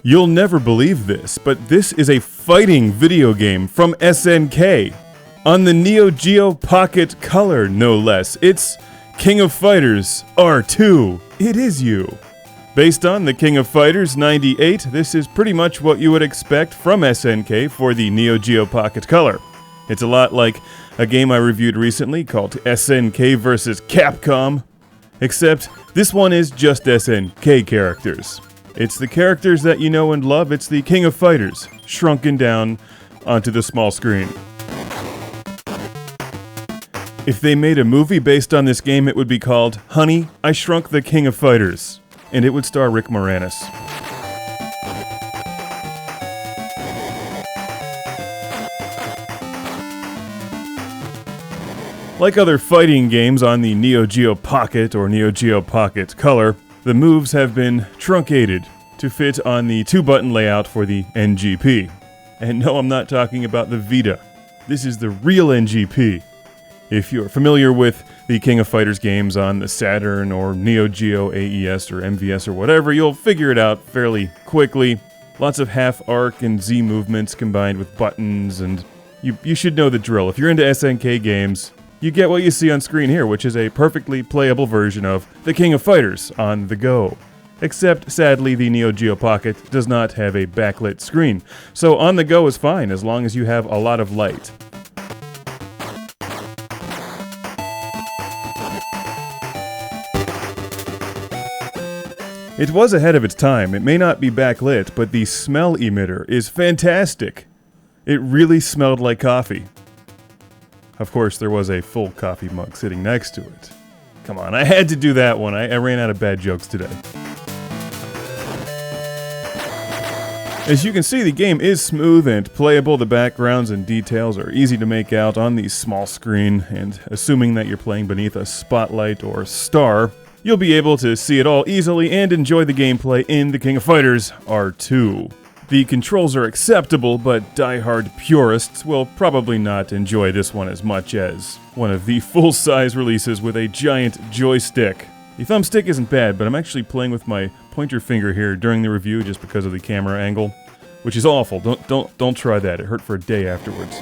You'll never believe this, but this is a fighting video game from SNK. On the Neo-Geo Pocket Color, no less. It's King of Fighters R-2. It is you. Based on the King of Fighters 98, this is pretty much what you would expect from SNK for the Neo-Geo Pocket Color. It's a lot like a game I reviewed recently called SNK vs. Capcom, except this one is just SNK characters. It's the characters that you know and love. It's the King of Fighters, shrunken down onto the small screen. If they made a movie based on this game, it would be called Honey, I Shrunk the King of Fighters, and it would star Rick Moranis. Like other fighting games on the Neo-Geo Pocket or Neo-Geo Pocket Color, the moves have been truncated to fit on the 2-button layout for the NGP. And no, I'm not talking about the Vita. This is the real NGP. If you're familiar with the King of Fighters games on the Saturn or Neo-Geo AES or MVS or whatever, you'll figure it out fairly quickly. Lots of half-arc and Z movements combined with buttons, and you should know the drill. If you're into SNK games, you get what you see on screen here, which is a perfectly playable version of the King of Fighters on the go. Except, sadly, the Neo-Geo Pocket does not have a backlit screen. So on the go is fine, as long as you have a lot of light. It was ahead of its time. It may not be backlit, but the smell emitter is fantastic. It really smelled like coffee. Of course, there was a full coffee mug sitting next to it. Come on, I had to do that one. I ran out of bad jokes today. As you can see, the game is smooth and playable. The backgrounds and details are easy to make out on the small screen, and assuming that you're playing beneath a spotlight or star, you'll be able to see it all easily and enjoy the gameplay in the King of Fighters R-2. The controls are acceptable, but die-hard purists will probably not enjoy this one as much as one of the full-size releases with a giant joystick. The thumbstick isn't bad, but I'm actually playing with my pointer finger here during the review just because of the camera angle, which is awful. Don't try that. It hurt for a day afterwards.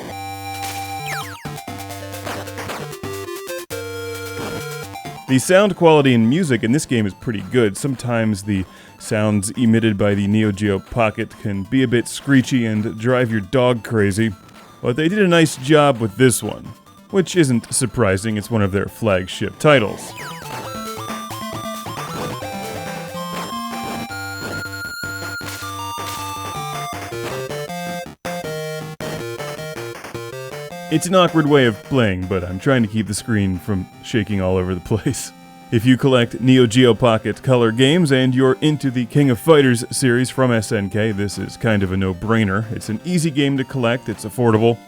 The sound quality and music in this game is pretty good. Sometimes the sounds emitted by the Neo-Geo Pocket can be a bit screechy and drive your dog crazy, but they did a nice job with this one, which isn't surprising. It's one of their flagship titles. It's an awkward way of playing, but I'm trying to keep the screen from shaking all over the place. If you collect Neo-Geo Pocket Color games and you're into the King of Fighters series from SNK, this is kind of a no-brainer. It's an easy game to collect, it's affordable,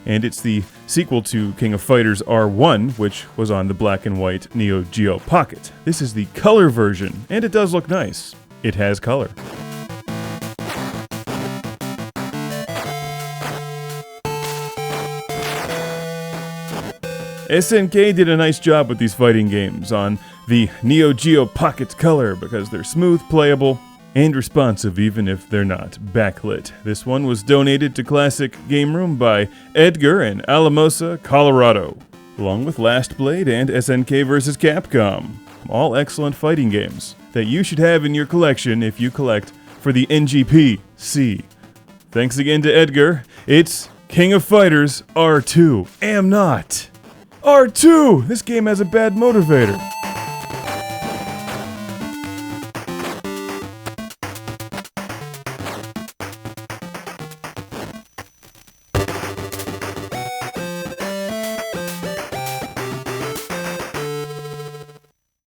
and it's the sequel to King of Fighters R1, which was on the black and white Neo-Geo Pocket. This is the color version, and it does look nice. It has color. SNK did a nice job with these fighting games on the Neo-Geo Pocket Color because they're smooth, playable, and responsive even if they're not backlit. This one was donated to Classic Game Room by Edgar in Alamosa, Colorado, along with Last Blade and SNK vs. Capcom. All excellent fighting games that you should have in your collection if you collect for the NGP-C. Thanks again to Edgar. It's King of Fighters R-2. Am not. R-2! This game has a bad motivator.